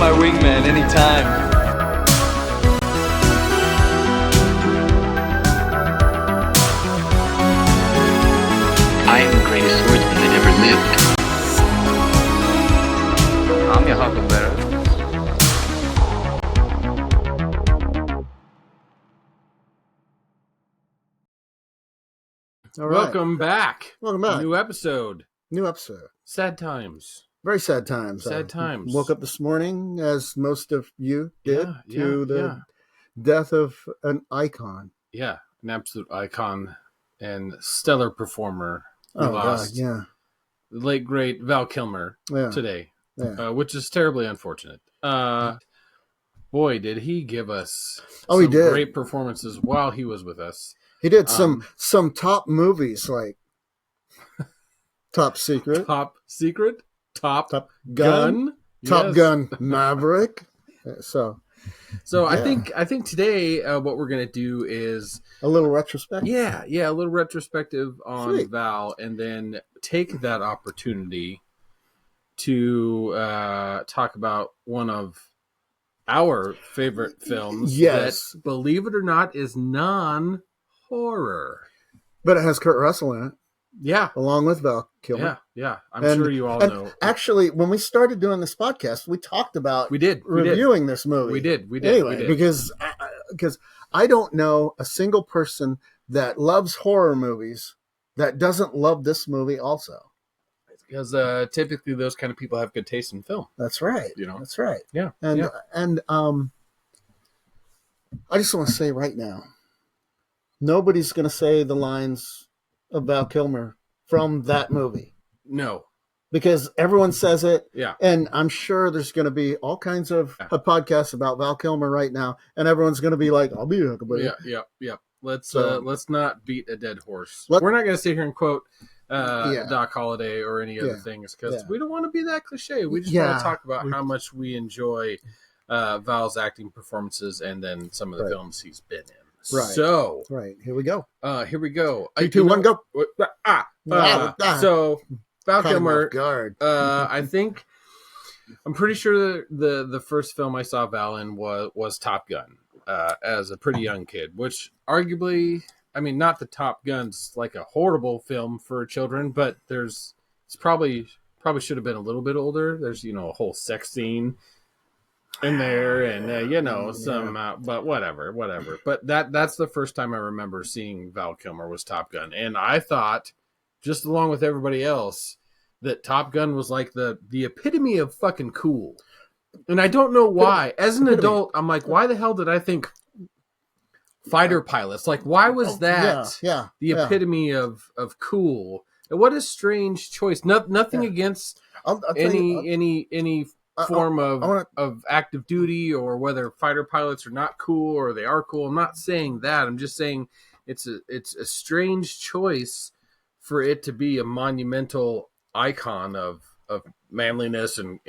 my wingman anytime. I am the greatest swordsman that ever lived. I'm your huckleberry. All right. Welcome back. Welcome back. New episode. New episode. Sad times. Very sad times. Sad times. Woke up this morning, as most of you did, Yeah, to the death of an icon. Yeah, an absolute icon and stellar performer. We Oh, lost God, yeah. the late, great Val Kilmer today, which is terribly unfortunate. Boy, did he give us he did. Great performances while he was with us. He did some top movies like Top Secret, Top Gun, Top Yes. Gun Maverick. So I think today what we're gonna do is a little retrospective. Yeah, a little retrospective on Sweet. Val, and then take that opportunity to talk about one of our favorite films. Yes. That, believe it or not, is non-horror. But it has Kurt Russell in it, Yeah, along with Val Kilmer. yeah. I'm sure you all know. Actually, when we started doing this podcast, we talked about We did. reviewing this movie. We did. Anyway, we did. because I don't know a single person that loves horror movies that doesn't love this movie also. Because typically those kind of people have good taste in film. That's right. You know? That's right. Yeah. And I just want to say right now, nobody's going to say the lines of Val Kilmer from that movie. No. Because everyone says it. Yeah. And I'm sure there's going to be all kinds of podcasts about Val Kilmer right now. And everyone's going to be like, I'll be a huckleberry. Yeah. Let's not beat a dead horse. We're not going to sit here and quote Doc Holliday or any other things because we don't want to be that cliche. We just want to talk about how much we enjoy Val's acting performances and then some of the films he's been in. Right. So, Here we go. 3, 2, 1, go. So, Val Caught him Kilmer, off guard. I'm pretty sure the first film I saw Val in was Top Gun as a pretty young kid, which arguably, I mean, not the Top Gun's like a horrible film for children, but it's probably should have been a little bit older. There's, a whole sex scene in there and, but whatever. But that's the first time I remember seeing Val Kilmer was Top Gun. And I thought, just along with everybody else, that Top Gun was like the epitome of fucking cool. And I don't know why. As an adult, I'm like, why the hell did I think fighter pilots? Like, why was that the epitome of cool? And what a strange choice. Nothing against any form of active duty or whether fighter pilots are not cool or they are cool. I'm not saying that. I'm just saying it's a strange choice for it to be a monumental icon of manliness and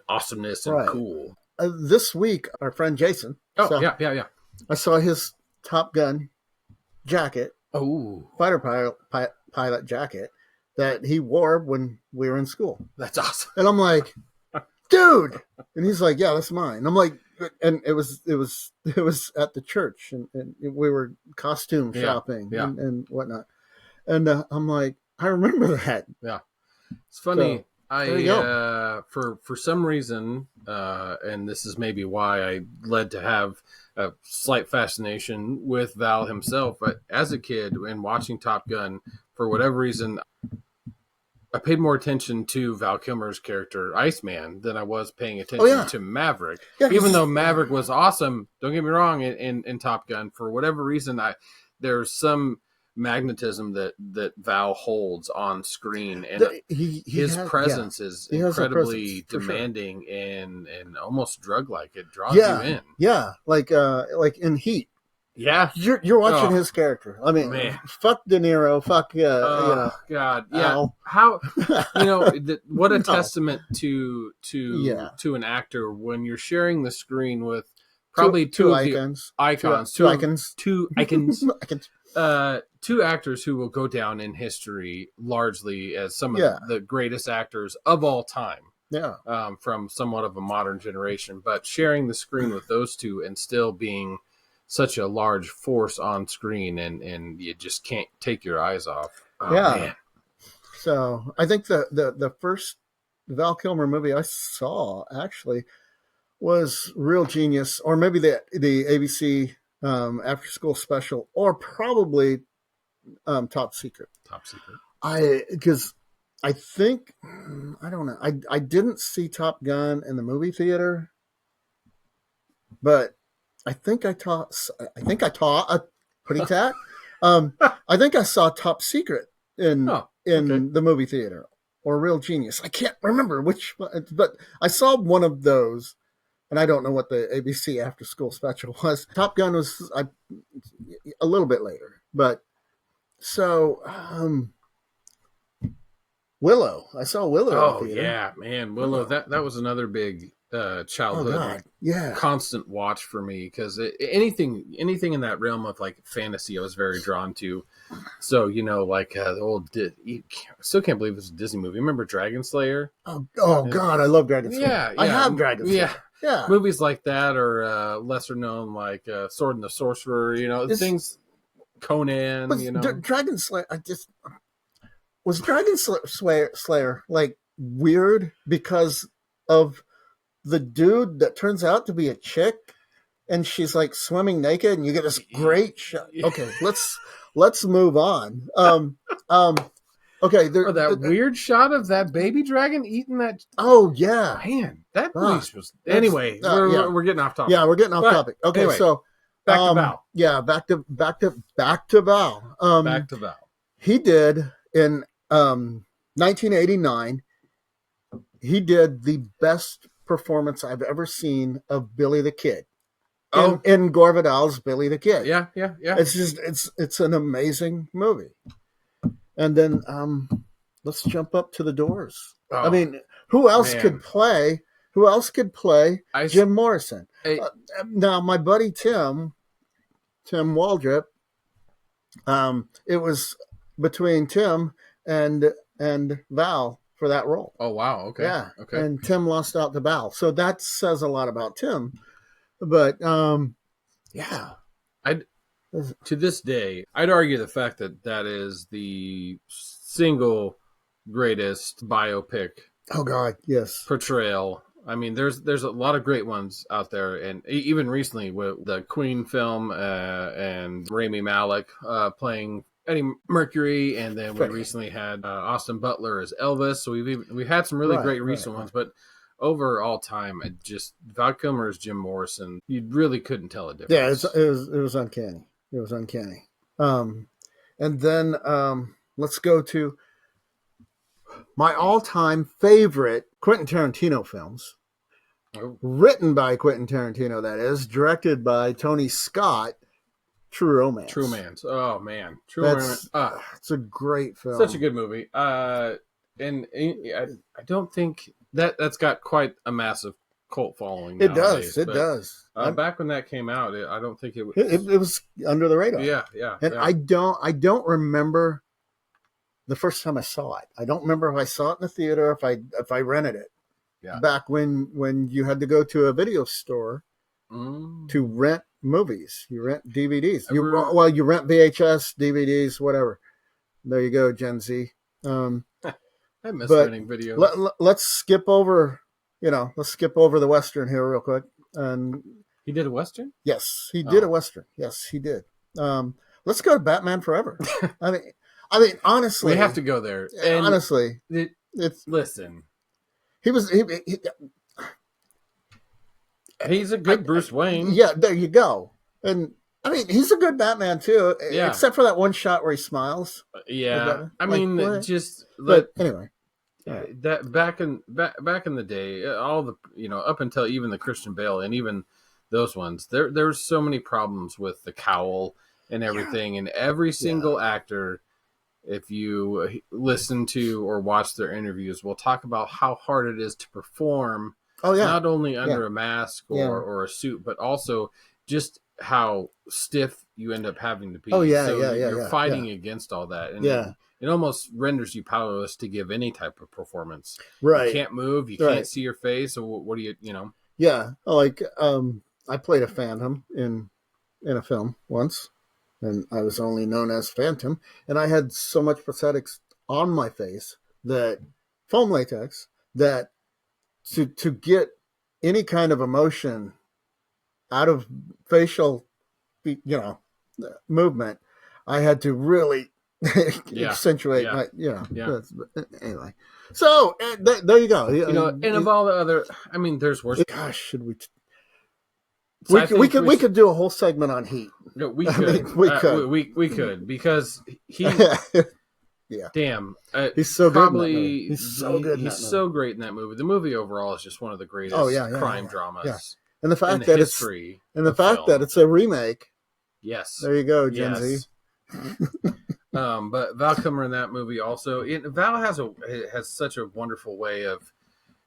awesomeness and cool. This week, our friend Jason. Yeah. I saw his Top Gun jacket. Oh, fighter pilot jacket that he wore when we were in school. That's awesome. And I'm like, dude. And he's like, yeah, that's mine. I'm like, and it was at the church, and we were costume shopping and whatnot. And I'm like, I remember that. Yeah, it's funny. So, for some reason, and this is maybe why I led to have a slight fascination with Val himself. But as a kid, and watching Top Gun, for whatever reason, I paid more attention to Val Kilmer's character, Iceman, than I was paying attention to Maverick. Yeah, even though Maverick was awesome, don't get me wrong, in Top Gun, for whatever reason, there's some magnetism that Val holds on screen, and his presence is incredibly demanding and almost drug-like. It draws you in. Yeah, like in Heat. Yeah, you're watching his character. I mean, fuck De Niro, fuck God, yeah. Al. How what a testament to an actor when you're sharing the screen with probably two icons, two actors who will go down in history largely as some of the greatest actors of all time. Yeah. From somewhat of a modern generation, but sharing the screen with those two and still being such a large force on screen, and you just can't take your eyes off. Oh, Yeah. man. So I think the first Val Kilmer movie I saw actually was Real Genius, or maybe the ABC after school special, or probably Top Secret. Top Secret. Because I think I don't know. I didn't see Top Gun in the movie theater, but I think I taught pretty tat. I think I saw Top Secret in the movie theater, or Real Genius. I can't remember which one, but I saw one of those, and I don't know what the ABC after school special was. Top Gun was a little bit later, but so Willow. I saw Willow. Oh in the theater. yeah, man, Willow. That was another big childhood constant watch for me, because anything in that realm of like fantasy I was very drawn to. So like the old still can't believe it's a Disney movie. Remember Dragon Slayer? Oh God, I love Dragon Slayer. Yeah, I have Dragon Slayer. Yeah, movies like that, or lesser known like Sword and the Sorcerer. Things. Conan. Dragon Slayer. Was Dragon Slayer like weird because of the dude that turns out to be a chick, and she's like swimming naked, and you get this great shot. Okay, let's move on. Okay, or that weird shot of that baby dragon eating that. Oh yeah, man, that place was. Anyway, we're getting off topic. Yeah, we're getting off topic. Okay, anyway, so back to Val. Yeah, back to Val. Back to Val. He did in 1989. He did the best performance I've ever seen of Billy the Kid. In Gore Vidal's Billy the Kid. Yeah. It's an amazing movie. And then let's jump up to The Doors. Oh, I mean, who else could play Jim Morrison? Now, my buddy Tim Waldrop, it was between Tim and Val for that role. Oh, wow. Okay. Yeah. Okay. And Tim lost out to Val. So that says a lot about Tim. But, yeah. To this day, I'd argue the fact that is the single greatest biopic. Oh God, yes. Portrayal. I mean, there's a lot of great ones out there, and even recently with the Queen film and Rami Malek playing Eddie Mercury, and then we recently had Austin Butler as Elvis. So we've had some really great recent ones, but over all time, Val Kilmer as Jim Morrison, you really couldn't tell a difference. Yeah, it was uncanny. It was uncanny. And then let's go to my all-time favorite Quentin Tarantino films. Oh. Written by Quentin Tarantino, that is. Directed by Tony Scott. True Romance. True Romance. Oh, man. True Romance. It's a great film. Such a good movie. And I don't think that's got quite a massive cult following nowadays. It does. Back when that came out, I don't think it was. It was under the radar. Yeah. And I don't remember the first time I saw it. I don't remember if I saw it in the theater, if I rented it. Yeah. Back when you had to go to a video store to rent movies, you rent DVDs. You rent VHS, DVDs, whatever. There you go, Gen Z. I miss renting videos. Let's skip over. Let's skip over the Western here real quick. And he did a Western? Yes, he did a Western. Yes, he did. Let's go to Batman Forever. I mean, honestly, we have to go there. And honestly, listen. He's a good Bruce Wayne. Yeah, there you go. And I mean, he's a good Batman too. Yeah. Except for that one shot where he smiles. Yeah, but anyway. That back in the day, all the up until even the Christian Bale and even those ones, there's so many problems with the cowl and everything, and every single actor, if you listen to or watch their interviews, will talk about how hard it is to perform. Oh yeah, not only under a mask or a suit, but also just how stiff you end up having to be. Oh yeah, so you're fighting against all that. And it almost renders you powerless to give any type of performance. Right. You can't move. You can't see your face. So what do you know? Yeah. Like, I played a phantom in a film once, and I was only known as Phantom, and I had so much prosthetics on my face, that foam latex, that to get any kind of emotion out of facial, movement, I had to really accentuate my, anyway. So there you go. And of all the other, I mean, there's worse. Gosh, should we? We could do a whole segment on Heat. No, we could. We could, because he. Yeah. Damn. He's so probably, good. He's so good. He's so great in that movie. The movie overall is just one of the greatest crime dramas. Yeah. And the fact in that history that it's a remake. Yes. There you go, Gen Z. But Val Kilmer in that movie also. Val has such a wonderful way of.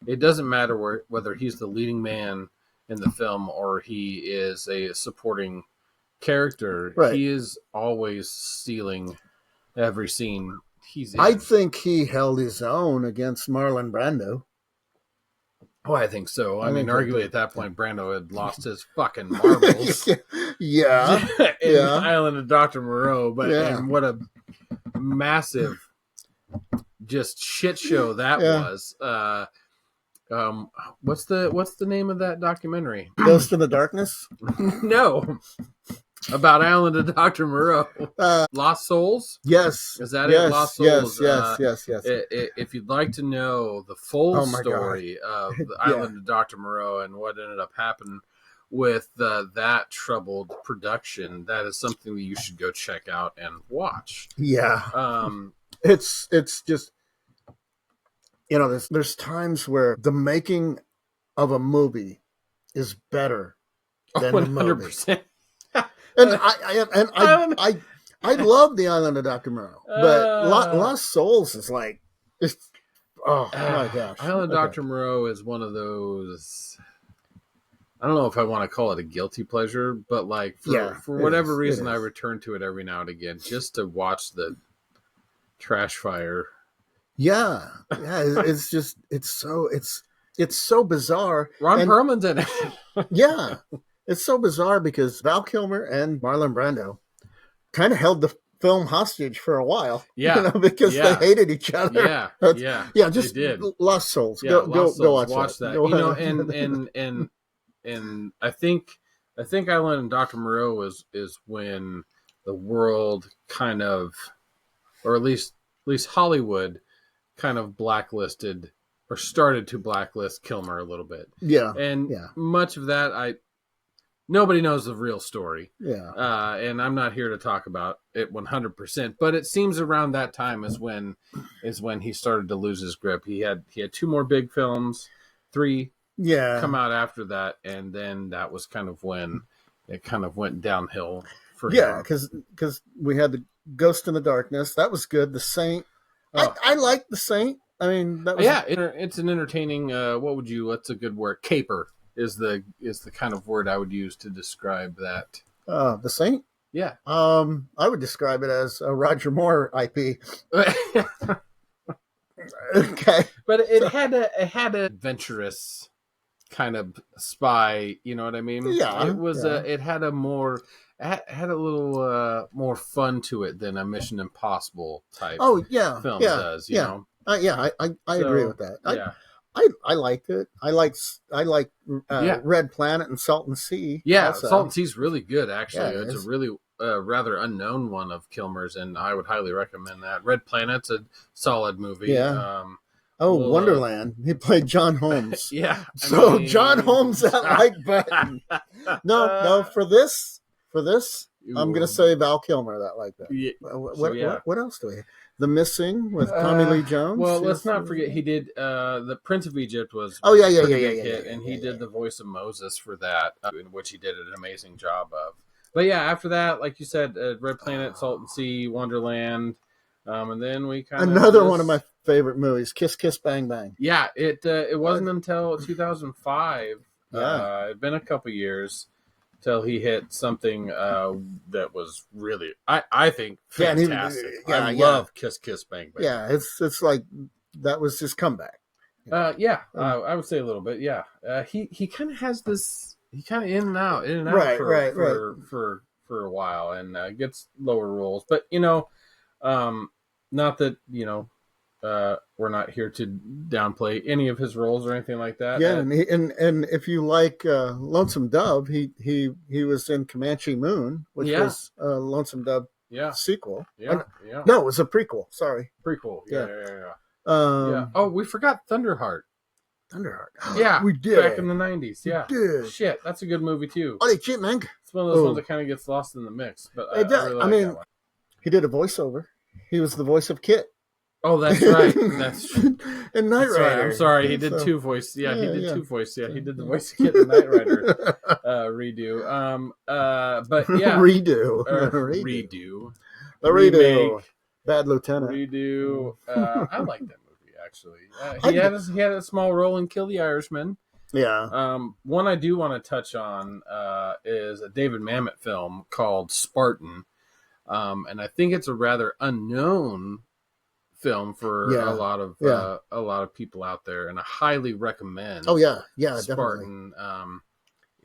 It doesn't matter whether he's the leading man in the film or he is a supporting character. Right. He is always stealing every scene he's in. I think he held his own against Marlon Brando. Oh, I think so. I mean, arguably at that point, Brando had lost his fucking marbles. Yeah. in Island of Dr. Moreau, and what a massive just shit show that was. What's the name of that documentary? Ghost in the Darkness? No. About Island of Dr. Moreau. Lost Souls? Yes. Is that it? Lost Souls. Yes. If you'd like to know the full story God. of the Island of Dr. Moreau and what ended up happening with that troubled production, that is something that you should go check out and watch. Yeah. It's just, there's times where the making of a movie is better than the movie. 100%. And I love the Island of Dr. Moreau, but Lost Souls is like, oh my gosh. Island of Dr. Moreau is one of those. I don't know if I want to call it a guilty pleasure, but like for whatever reason, I return to it every now and again just to watch the trash fire. Yeah. It's just it's so bizarre. Ron Perlman's in it. Yeah. It's so bizarre because Val Kilmer and Marlon Brando kind of held the film hostage for a while. Yeah. Because they hated each other. Yeah. Just Lost Souls. Go watch that. And I think Island and Dr. Moreau is when the world kind of, or at least Hollywood kind of blacklisted or started to blacklist Kilmer a little bit. Yeah. And much of that nobody knows the real story. Yeah. And I'm not here to talk about it 100%, but it seems around that time is when he started to lose his grip. He had 2 more big films, 3 come out after that, and then that was kind of when it kind of went downhill for him. Yeah, because we had the Ghost in the Darkness. That was good. The Saint. I liked The Saint. I mean, that was it's an entertaining. What's a good word? Caper is the kind of word I would use to describe that. The Saint. Yeah. I would describe it as a Roger Moore IP. Okay, but it had a adventurous kind of spy. You know what I mean? Yeah. It was it had a little more fun to it than a Mission Impossible type. Oh yeah, film does. You know? I agree with that. I liked it. I like Red Planet and Salton Sea. Yeah, also. Salton Sea's really good, actually. Yeah, it's a really rather unknown one of Kilmer's, and I would highly recommend that. Red Planet's a solid movie. Yeah. Wonderland. He played John Holmes. Yeah. John Holmes, that like button. No, for this, I'm going to say Val Kilmer, that like that. Yeah. What else do we have? The Missing with Tommy Lee Jones. Well, let's not forget he did the Prince of Egypt was and he did the voice of Moses for that, in which he did an amazing job of. But yeah, after that, like you said, Red Planet, Salton Sea, Wonderland, and then we kind of one of my favorite movies, Kiss Kiss Bang Bang. Yeah, it wasn't until 2005. Yeah, it'd been a couple years till he hit something that was really, I think, Yeah, fantastic. yeah, I yeah. love Kiss Kiss Bang Bang. Yeah, it's like that was his comeback. I would say a little bit. Yeah, he kind of has this. He kind of in and out Right, for a while, and gets lower roles. But not that we're not here to downplay any of his roles or anything like that. Yeah, and if you like Lonesome Dove, he was in Comanche Moon, which was a Lonesome Dove sequel. Yeah. No, it was a prequel. Sorry, Prequel. Yeah. Oh, we forgot Thunderheart. Yeah, we did back in the 90s. Yeah, did. Shit, that's a good movie too. Holy shit, man! It's one of those ones that kind of gets lost in the mix. But It does. really I like mean, that one. he did a voiceover. He was the voice of Kit. Oh, that's right. That's true. And Knight That's Rider. right. I'm sorry. He did two voices. Yeah, he did two voices. Yeah, he did the voice of Kit in Knight Rider redo. But yeah, redo. The redo. Bad Lieutenant. Redo. I like that movie actually. He had a small role in Kill the Irishman. Yeah. One I do want to touch on is a David Mamet film called Spartan, and I think it's a rather unknown film for a lot of people out there, and I highly recommend. Oh yeah, Spartan. Definitely.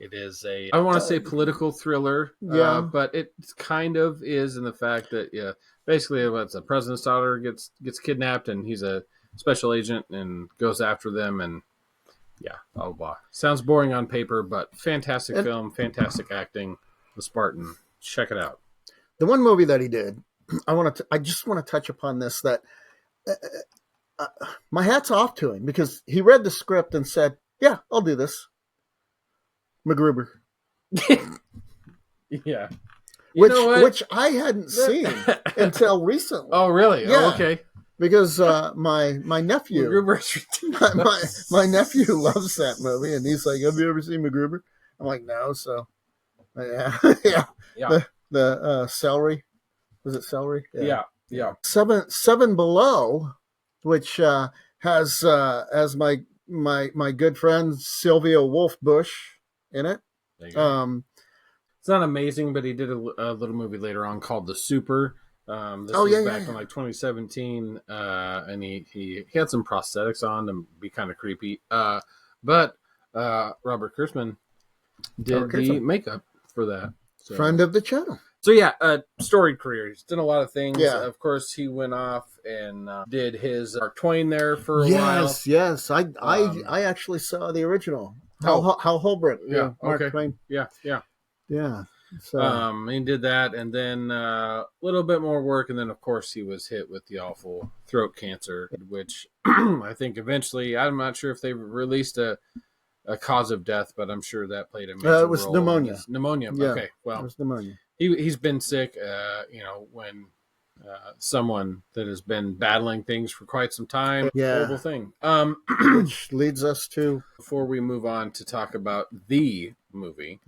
It is I don't want to say political thriller, but it kind of is in the fact that basically it's a president's daughter gets kidnapped, and he's a special agent and goes after them, and blah blah blah. Sounds boring on paper, but fantastic film, fantastic acting. The Spartan, check it out. The one movie that he did, I just want to touch upon this. That my hat's off to him because he read the script and said, "Yeah, I'll do this." MacGruber. Yeah. Which I hadn't seen until recently. Oh, really? Yeah. Oh, okay. Because my nephew, my nephew loves that movie, and he's like, "Have you ever seen MacGruber?" I'm like, "No." So, yeah. The Celery, was it Celery? Yeah. Seven Below, which has as my good friend Sylvia Wolf-Bush in it. There you go. It's not amazing, but he did a little movie later on called The Super. This was back in like 2017, and he had some prosthetics on to be kind of creepy. But Robert Kurtzman did the makeup for that. So. Friend of the channel. So storied career. He's done a lot of things. Yeah. Of course, he went off and did his Mark Twain there for a while. Yes. I actually saw the original. Hal Holbrook. Yeah. Mark Okay. Twain. Yeah. So he did that, and then a little bit more work, and then of course he was hit with the awful throat cancer, which I think eventually, I'm not sure if they released a cause of death, but I'm sure that played a major role. It was pneumonia. Pneumonia. Yeah, okay, well, it was pneumonia. He's been sick. When someone that has been battling things for quite some time, horrible thing. Which leads us to before we move on to talk about the movie.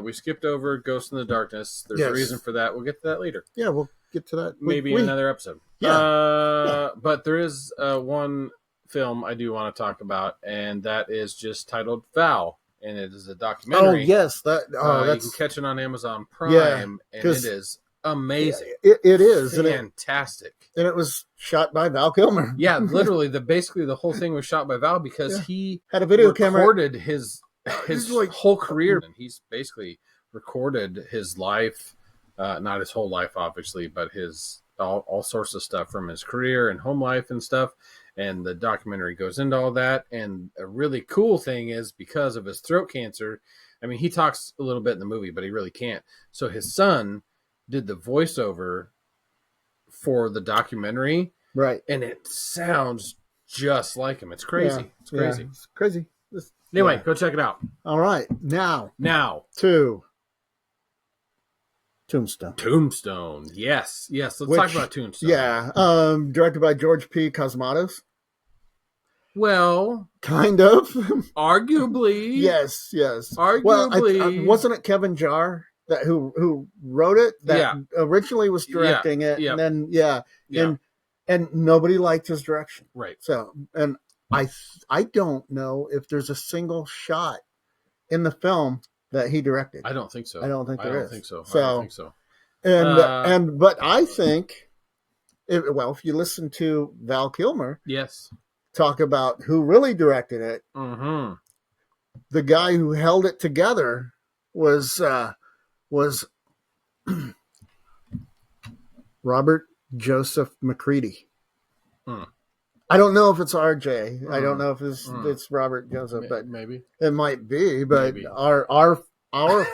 We skipped over Ghost in the Darkness. There's a reason for that. We'll get to that later. Yeah, we'll get to that. Maybe in another episode. Yeah. But there is one film I do want to talk about, and that is just titled Val, and it is a documentary. Oh, yes. You can catch it on Amazon Prime, and it is amazing. It is. Fantastic. And it was shot by Val Kilmer. Yeah, literally. Basically the whole thing was shot by Val because he had a video camera. Recorded his whole career, and he's basically recorded his life, not his whole life obviously, but his all sorts of stuff from his career and home life and stuff, and the documentary goes into all that. And a really cool thing is, because of his throat cancer, I mean, he talks a little bit in the movie, but he really can't, so his son did the voiceover for the documentary, right? And it sounds just like him. It's crazy. It's crazy. It's crazy. Anyway, go check it out. All right. Now to Tombstone. Yes. Let's talk about Tombstone. Yeah. Directed by George P. Cosmatos. Well, kind of. Arguably. Yes. Arguably. Well, wasn't it Kevin Jarre who wrote it? That originally was directing it, and then and nobody liked his direction. Right. So, and I don't know if there's a single shot in the film that he directed. I don't think so. I don't think there is. I don't think so. So, I don't think so. But I think, if you listen to Val Kilmer Yes. talk about who really directed it, Mm-hmm. the guy who held it together was Robert Joseph McCready. Hmm. I don't know if it's RJ. I don't know if it's Robert Joseph, but maybe it might be. But Maybe. our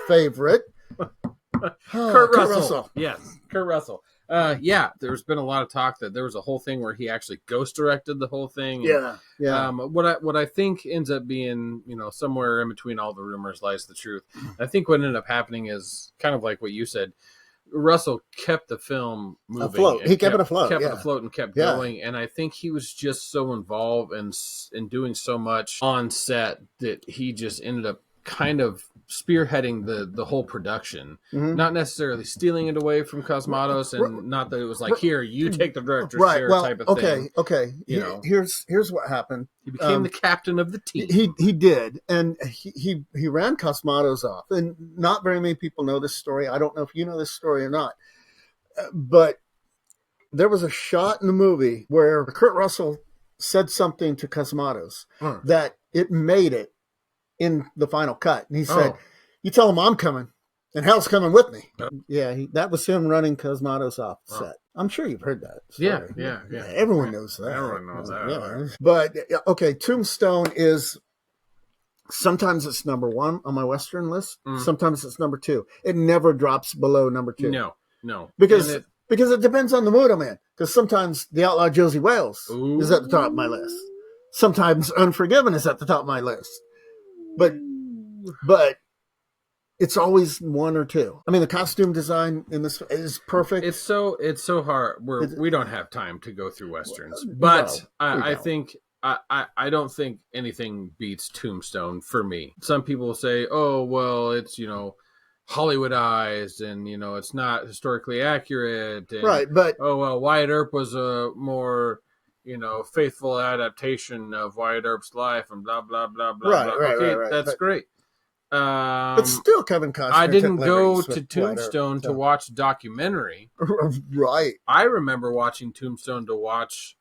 favorite, Kurt Russell. Yes, Kurt Russell. Yeah, there's been a lot of talk that there was a whole thing where he actually ghost directed the whole thing. Yeah, yeah. What I think ends up being, somewhere in between all the rumors lies the truth. I think what ended up happening is kind of like what you said. Russell kept the film moving. Afloat. He kept it afloat. Kept it afloat and kept going. And I think he was just so involved in doing so much on set that he just ended up kind of spearheading the whole production, not necessarily stealing it away from Cosmatos, and not that it was like, here, you take the director's chair type of thing. Okay. Here's what happened. He became the captain of the team. He did, and he ran Cosmatos off, and not very many people know this story. I don't know if you know this story or not, but there was a shot in the movie where Kurt Russell said something to Cosmatos that it made it in the final cut, and he said, "You tell him I'm coming, and hell's coming with me." Yeah, that was him running Cosmatos off the set. I'm sure you've heard that story. Yeah. Everyone knows that. Everyone knows that. Yeah. But okay, Tombstone is sometimes it's number 1 on my Western list. Sometimes it's number 2. It never drops below number 2. No, because it depends on the mood I'm in. Because sometimes The Outlaw Josie Wales is at the top of my list. Sometimes Unforgiven is at the top of my list. But it's always 1 or 2. I mean, the costume design in this is perfect. It's so hard. We don't have time to go through Westerns, but I think I don't think anything beats Tombstone for me. Some people will say, "Oh, well, it's Hollywoodized, and it's not historically accurate." And, right, but oh well, Wyatt Earp was a more faithful adaptation of Wyatt Earp's life, and blah blah blah blah. Right. That's great. But still, Kevin Costner. I didn't go to Tombstone to watch a documentary. Right. I remember watching Tombstone to watch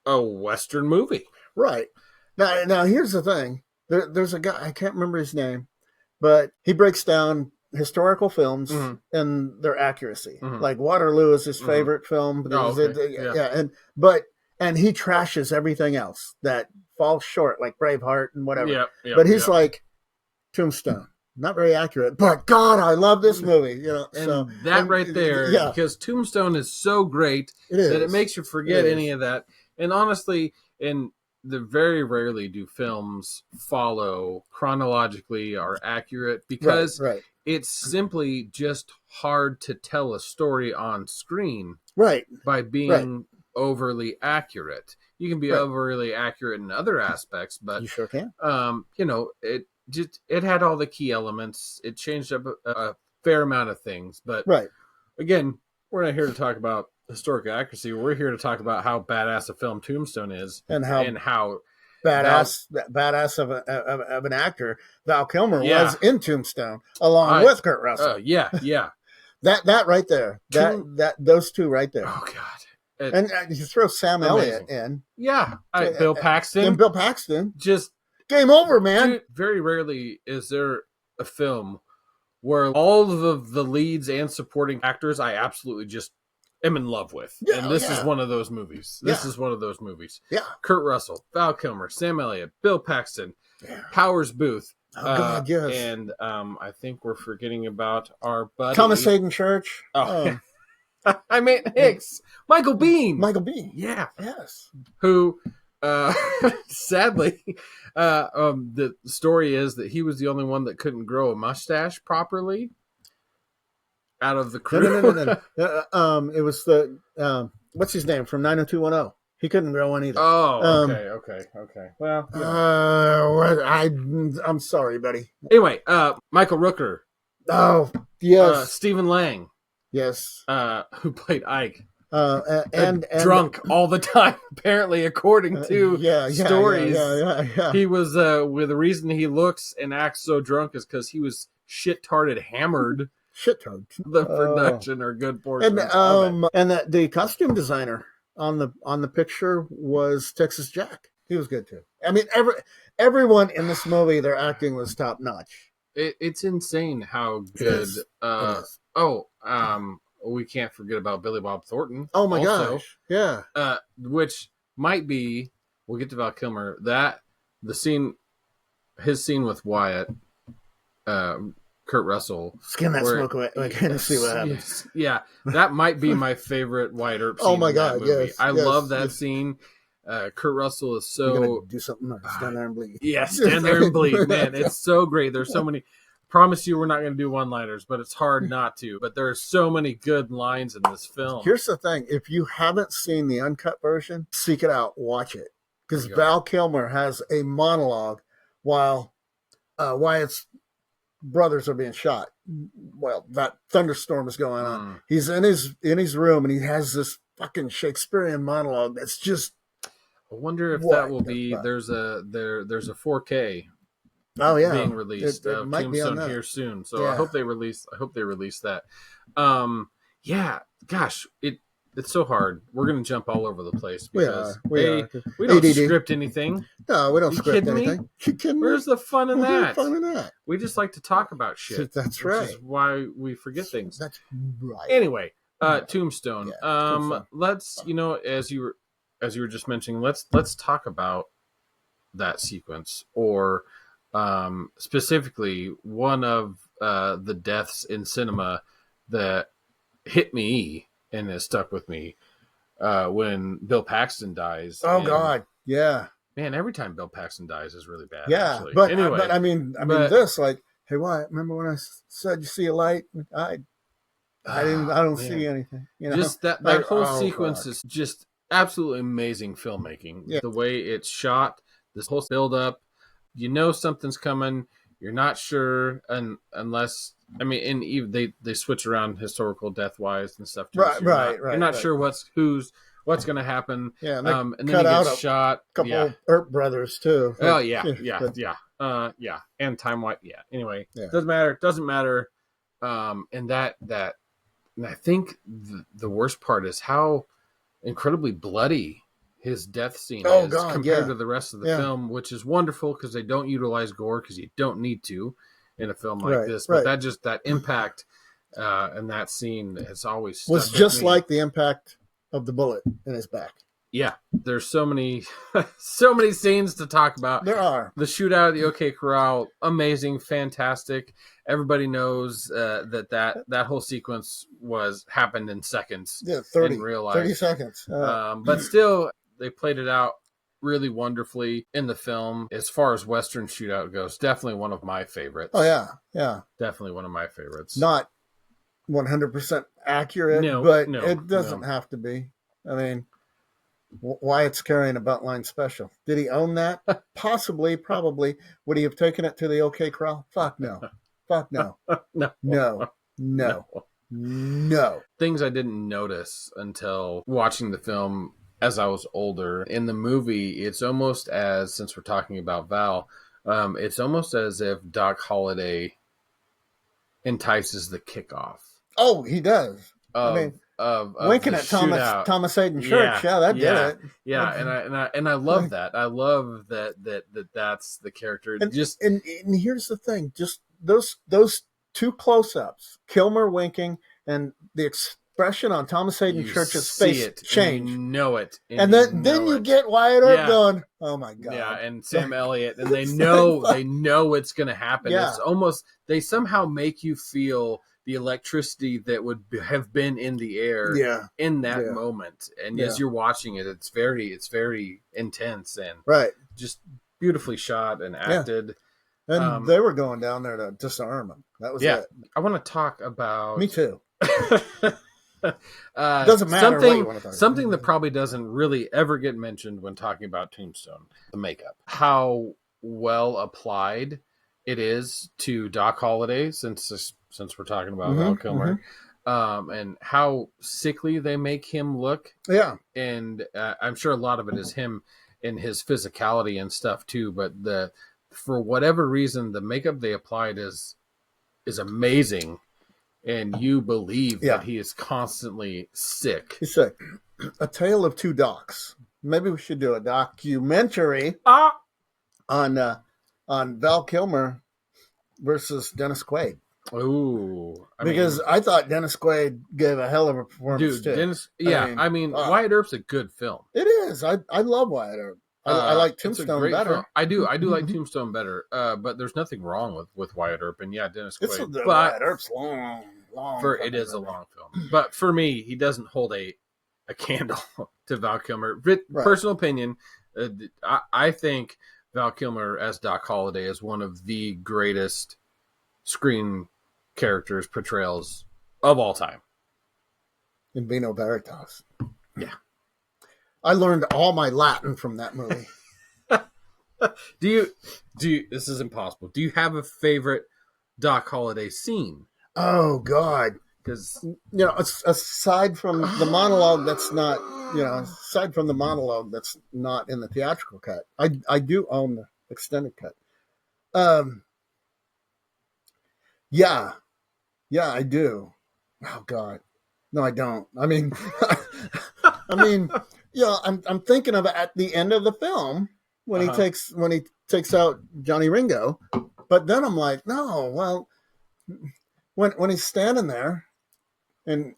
a Western movie. Right. Now here's the thing. There's a guy, I can't remember his name, but he breaks down historical films and their accuracy. Like Waterloo is his favorite film. And he trashes everything else that falls short, like Braveheart and whatever. But he's like, Tombstone, not very accurate, but God, I love this movie. Because Tombstone is so great that it makes you forget any of that. And honestly, very rarely do films follow chronologically or accurate, because it's simply just hard to tell a story on screen by being overly accurate. You can be overly accurate in other aspects, but you sure can. It had all the key elements. It changed up a fair amount of things, but again, we're not here to talk about historic accuracy. We're here to talk about how badass a film Tombstone is, and how badass of an actor Val Kilmer was in Tombstone, along with Kurt Russell. That right there, those two right there. Oh God! And you throw Sam Elliott in, Bill Paxton, and Bill Paxton, just game over, man. Dude, very rarely is there a film where all of the leads and supporting actors I absolutely just am in love with. And this is one of those movies. This is one of those movies. Yeah. Kurt Russell, Val Kilmer, Sam Elliott, Bill Paxton, Powers Booth. Oh, God, yes. And I think we're forgetting about our buddy. Thomas Hayden Church. Oh. I mean, Hicks. Michael Biehn. Michael Biehn. Yeah. Yes. Who... sadly, the story is that he was the only one that couldn't grow a mustache properly out of the crew. No. It was the what's his name from 90210. He couldn't grow one either. Oh, okay. Well, I'm sorry, buddy. Anyway, Michael Rooker. Oh, yes. Stephen Lang. Yes. Who played Ike. and drunk all the time, apparently, according to stories. Yeah. He was with the reason he looks and acts so drunk is because he was shit-tarded hammered. Shit-tard. The production or good portions of it. And that the costume designer on the picture was Texas Jack. He was good too. I mean, everyone in this movie, their acting was top notch. It's insane how good. We can't forget about Billy Bob Thornton. Oh my gosh, yeah. Which might be, we'll get to Val Kilmer. His scene with Wyatt, Kurt Russell, skin that smoke away. I can't see what happens. Yeah, that might be my favorite Wyatt Earp scene. Oh my god, yes, I love that scene. Kurt Russell is so. You're gonna do something. Stand there and bleed. Yeah, stand there and bleed, man. It's so great. There's so many. Promise you, we're not going to do one-liners, but it's hard not to. But there are so many good lines in this film. Here's the thing: if you haven't seen the uncut version, seek it out, watch it, because Val Kilmer has a monologue while Wyatt's brothers are being shot. Well, that thunderstorm is going on. He's in his room and he has this fucking Shakespearean monologue that's just. I wonder if that will be. There's a 4K. Oh yeah, being released. It might Tombstone be on that here soon. So I hope they release that. Yeah, gosh, it's so hard. We're gonna jump all over the place because we don't ADD. script anything. No, we don't script anything. You kidding me? Where's the fun in that? Fun in that? We just like to talk about shit. That's right. Which is why we forget things. That's right. Anyway, Tombstone. Let's as you were just mentioning, let's talk about that sequence, or specifically one of the deaths in cinema that hit me and has stuck with me when Bill Paxton dies. Oh God, yeah, man! Every time Bill Paxton dies is really bad. Yeah, actually. but anyway, I mean, this like, hey, Wyatt, remember when I said you see a light? I don't see anything. Just that whole sequence is just absolutely amazing filmmaking. Yeah. The way it's shot, this whole build up. Something's coming. You're not sure, unless and even they switch around historical death wise and stuff. Too, right. You're not sure what's going to happen. Yeah, and then he gets shot. A couple of Earp brothers too. Oh yeah. And time wise, yeah. Anyway, doesn't matter. And that and I think the worst part is how incredibly bloody his death scene is compared to the rest of the film, which is wonderful because they don't utilize gore because you don't need to in a film like this. But that impact and that scene has always was just like the impact of the bullet in his back. Yeah, there's so many scenes to talk about. There are. The shootout at the OK Corral, amazing, fantastic. Everybody knows that whole sequence happened in seconds. Yeah, 30 in real life. 30 seconds. But still, they played it out really wonderfully in the film. As far as Western shootout goes, definitely one of my favorites. Oh yeah. Definitely one of my favorites. Not 100% accurate, but it doesn't have to be. I mean, Wyatt's carrying a Buntline special. Did he own that? Possibly, probably. Would he have taken it to the OK Corral? Fuck no. Fuck no. No. Things I didn't notice until watching the film as I was older. In the movie, it's almost as, since we're talking about Val, it's almost as if Doc Holliday entices the kickoff. Oh, he does. Winking at Thomas Hayden Church. Yeah, that did it. Yeah, and I love that. I love that's the character. And here's the thing: just those two close-ups, Kilmer winking, and the expression on Thomas Hayden Church's face change. You know it, and then you get Wyatt Earp going, "Oh my god!" Yeah, and Sam Elliott, and they know it's going to happen. Yeah. It's almost they somehow make you feel the electricity that would have been in the air in that moment. And as you're watching it, it's very intense and just beautifully shot and acted. And they were going down there to disarm him. That was it. I want to talk about... Me too. Doesn't matter something that probably doesn't really ever get mentioned when talking about Tombstone, the makeup. How well applied it is to Doc Holliday, since we're talking about Val Kilmer. and how sickly they make him look. Yeah. And I'm sure a lot of it is him and his physicality and stuff too. But for whatever reason, the makeup they applied is amazing, and you believe that he is constantly sick. He's sick. A Tale of Two Docs. Maybe we should do a documentary on Val Kilmer versus Dennis Quaid. Ooh, Because I thought Dennis Quaid gave a hell of a performance too. Dennis, Wyatt Earp's a good film. It is. I love Wyatt Earp. I like Tombstone better. Film. I do like Tombstone better. But there's nothing wrong with Wyatt Earp, and Dennis Quaid. But Wyatt Earp's long. It is a long film. But for me, he doesn't hold a candle to Val Kilmer. Personal opinion, I think Val Kilmer as Doc Holliday is one of the greatest screen characters portrayals of all time. In Vino Veritas. Yeah. I learned all my Latin from that movie. Do you this is impossible. Do you have a favorite Doc Holliday scene? Oh God. Because aside from the monologue that's not in the theatrical cut. I do own the extended cut. Yeah, I do. Oh God, no, I don't. I mean, I'm thinking of at the end of the film when he takes out Johnny Ringo, but then I'm like, no, well, when he's standing there, and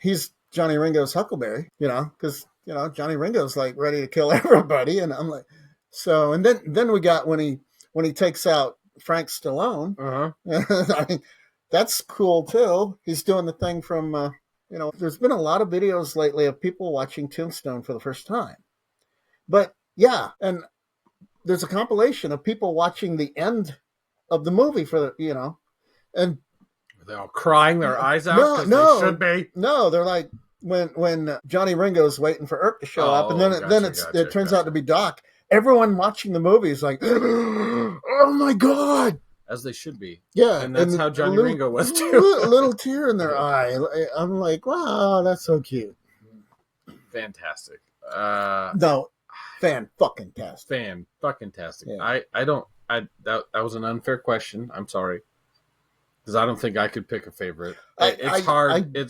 he's Johnny Ringo's Huckleberry, because Johnny Ringo's like ready to kill everybody, and I'm like, so, and then we got when he takes out Frank Stallone. I mean, that's cool too. He's doing the thing from, there's been a lot of videos lately of people watching Tombstone for the first time. But yeah, and there's a compilation of people watching the end of the movie and they're all crying their eyes out. They should be. No, they're like when Johnny Ringo's waiting for Earp to show up, and then it turns out to be Doc. Everyone watching the movie is like, oh my God. As they should be. Yeah. And that's how Johnny Ringo was too. A little tear in their eye. I'm like, wow, that's so cute. Fantastic. No, fan-fucking-tastic. Fan-fucking-tastic. Yeah. That was an unfair question. I'm sorry. Because I don't think I could pick a favorite. It's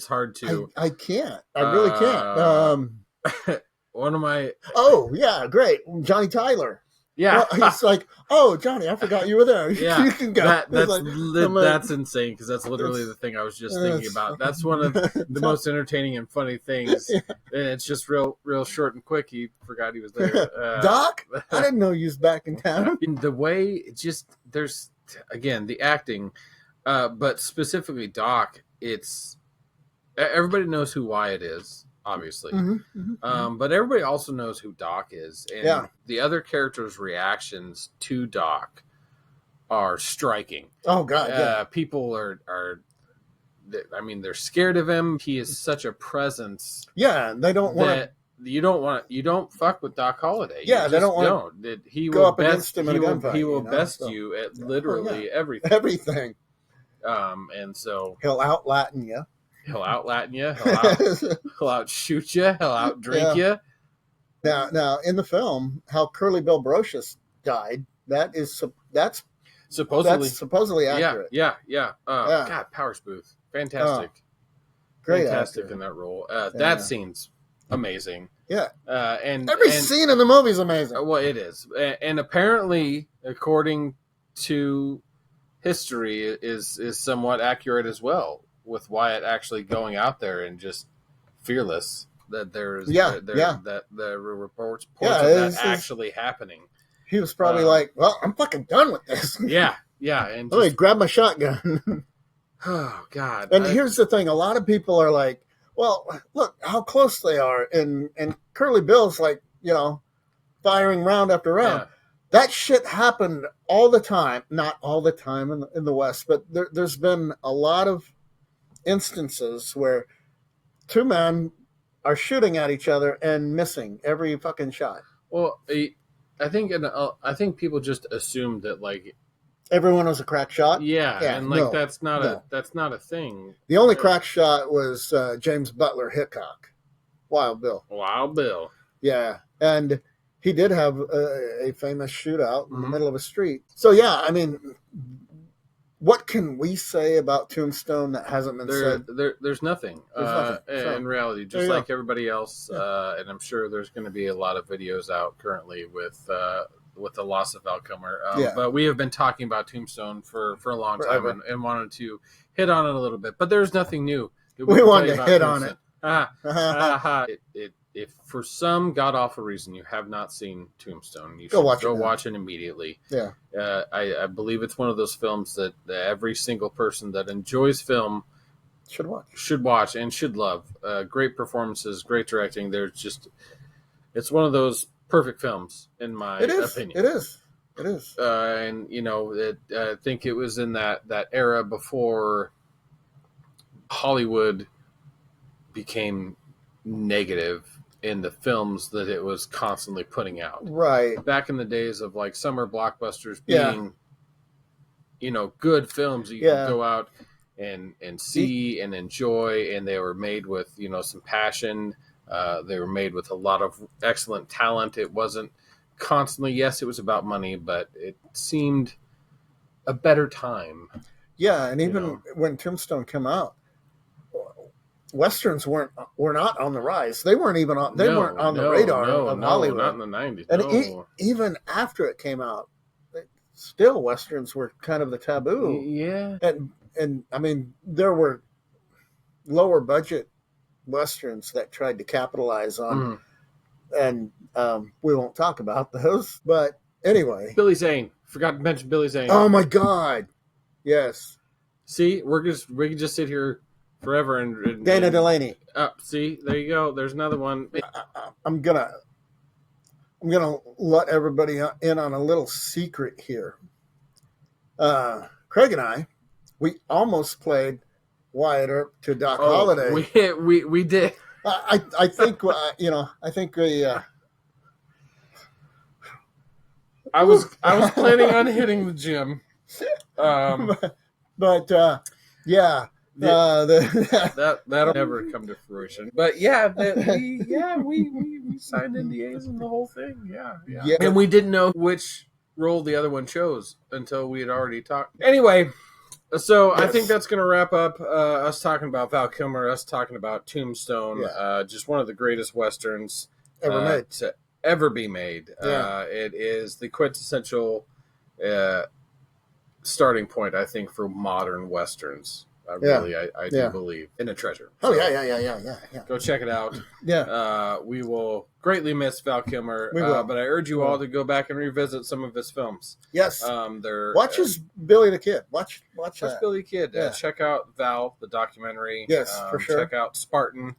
hard to. I can't. I really can't. One of my... Oh, yeah, great. Johnny Tyler. Yeah. Well, he's like, oh, Johnny, I forgot you were there. Yeah. You can go. That's insane, because that's literally the thing I was just thinking about. That's one of the most entertaining and funny things. Yeah. And it's just real short and quick. He forgot he was there. Doc? I didn't know you was back in town. In the way, there's, again, the acting, but specifically Doc, it's... Everybody knows who Wyatt is. Obviously. But everybody also knows who Doc is. And the other characters' reactions to Doc are striking. Oh, God. People are they're scared of him. He is such a presence. Yeah, they don't want to. You don't fuck with Doc Holliday. Yeah, they don't want to He go will up best, against him in a gunfight. He will best you at literally everything. Everything. And so. He'll out Latin you. He'll out Latin you. He'll out shoot you. He'll out drink you. Now, in the film, how Curly Bill Brocious died, that's supposedly accurate. Yeah. God, Powers Booth, fantastic, great, fantastic actor. in that role. That scene's amazing. Yeah, and every scene in the movie is amazing. Well, it is, and apparently, according to history, is somewhat accurate as well. With Wyatt actually going out there and just fearless, that that the reports of that actually happening. He was probably like, "Well, I'm fucking done with this." Yeah, and let me grab my shotgun. Oh God! And here's the thing: a lot of people are like, "Well, look how close they are," and Curly Bill's like, firing round after round. Yeah. That shit happened all the time. Not all the time in the West, but there's been a lot of instances where two men are shooting at each other and missing every fucking shot. Well, I think people just assume that Everyone was a crack shot. Yeah, and like no, that's not no. a thing. The only crack shot was James Butler Hickok, Wild Bill. Wild Bill. Yeah, and he did have a famous shootout in the middle of a street. So yeah, I mean, what can we say about Tombstone that hasn't been said? There's nothing. In reality, just like everybody else, and I'm sure there's going to be a lot of videos out currently with the loss of Val Kilmer. But we have been talking about Tombstone for a long time and wanted to hit on it a little bit. But there's nothing new. We wanted to hit on it. If for some god awful reason you have not seen Tombstone, you go should watch it immediately. Yeah, I believe it's one of those films that every single person that enjoys film should watch and should love. Great performances, great directing. It's one of those perfect films in my opinion. It is. And I think it was in that era before Hollywood became negative in the films that it was constantly putting out. Right. Back in the days of like summer blockbusters being, good films that you could go out and see and enjoy, and they were made with, some passion. They were made with a lot of excellent talent. It wasn't constantly, yes, it was about money, but it seemed a better time. Yeah, and even when Tombstone came out, Westerns were not on the rise. They weren't even on. They weren't on the radar of Hollywood. Not in the 90s. And even after it came out, still Westerns were kind of the taboo. Yeah. And I mean, there were lower budget Westerns that tried to capitalize on, and we won't talk about those. But anyway, Billy Zane. Forgot to mention Billy Zane. Oh my God! Yes. See, we can just sit here forever and Dana Delaney. See, there you go. There's another one. I'm gonna let everybody in on a little secret here. Craig and I, we almost played Wyatt Earp to Doc Holliday. We did. I think I think we. I was planning on hitting the gym, but yeah. That'll never come to fruition. But we signed NDAs and the whole thing. Yeah. And we didn't know which role the other one chose until we had already talked. Anyway, so yes. I think that's going to wrap up us talking about Val Kilmer, us talking about Tombstone, just one of the greatest Westerns ever made. To ever be made. Yeah. It is the quintessential starting point, I think, for modern Westerns. I do believe in a treasure. So, yeah. Go check it out. Yeah. We will greatly miss Val Kilmer. We will. But I urge you all to go back and revisit some of his films. Yes. Watch his Billy the Kid. Watch Billy the Kid. Yeah. Check out Val, the documentary. Yes, for sure. Check out Spartan.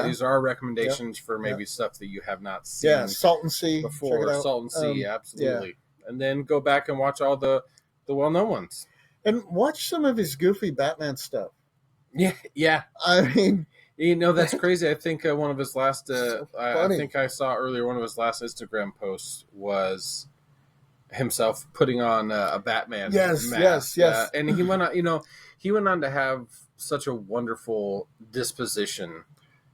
These are our recommendations for maybe stuff that you have not seen. Yeah, Salton Sea before. Salton Sea, absolutely. Yeah. And then go back and watch all the well-known ones. And watch some of his goofy Batman stuff. Yeah. I mean, that's crazy. I think one of his last, I think I saw earlier, one of his last Instagram posts was himself putting on a Batman mask. Yes. And he went on, to have such a wonderful disposition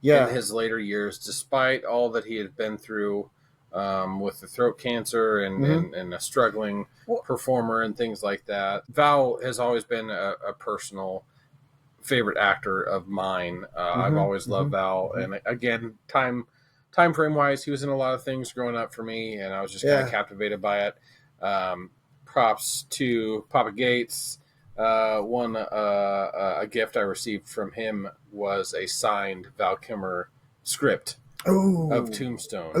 in his later years, despite all that he had been through. With the throat cancer and a struggling performer and things like that. Val has always been a personal favorite actor of mine. I've always loved Val. And again, time frame wise, he was in a lot of things growing up for me, and I was just kind of captivated by it. Props to Papa Gates. A gift I received from him was a signed Val Kilmer script. Of Tombstone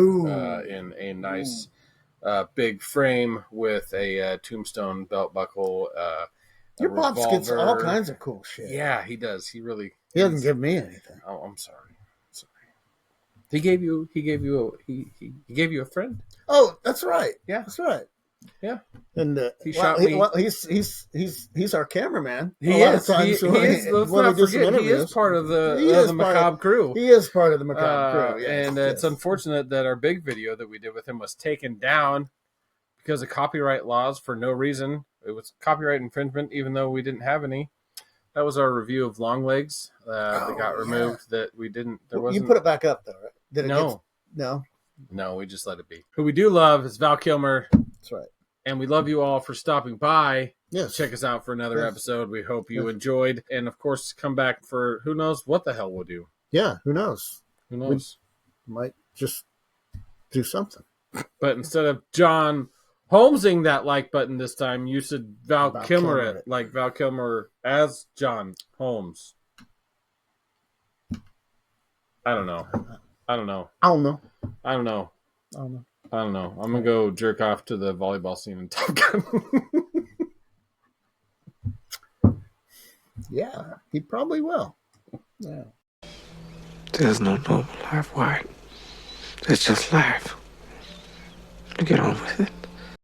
in a nice big frame with a Tombstone belt buckle. Your pops gets all kinds of cool shit. Yeah, he does. He doesn't give me anything. Oh, I'm sorry. He gave you a friend. Oh, that's right. Yeah, that's right. Yeah, and he shot me. He's our cameraman. He is. He is part of the Macabre crew. He is part of the Macabre crew. Yes, it's unfortunate that our big video that we did with him was taken down because of copyright laws for no reason. it was copyright infringement, even though we didn't have any. That was our review of Longlegs. That got removed. That we didn't. There wasn't. You put it back up though, right? Did it No. No, we just let it be. Who we do love is Val Kilmer. That's right. And we love you all for stopping by. Yes. Check us out for another episode. We hope you enjoyed. And, of course, come back for who knows what the hell we'll do. Yeah, who knows? Who knows? We might just do something. But instead of John Holmesing that like button this time, you said Val Kilmer it. Like Val Kilmer as John Holmes. I don't know. I'm going to go jerk off to the volleyball scene in Top Gun. Yeah, he probably will. Yeah. There's no noble life, White. It's just life. Get on with it.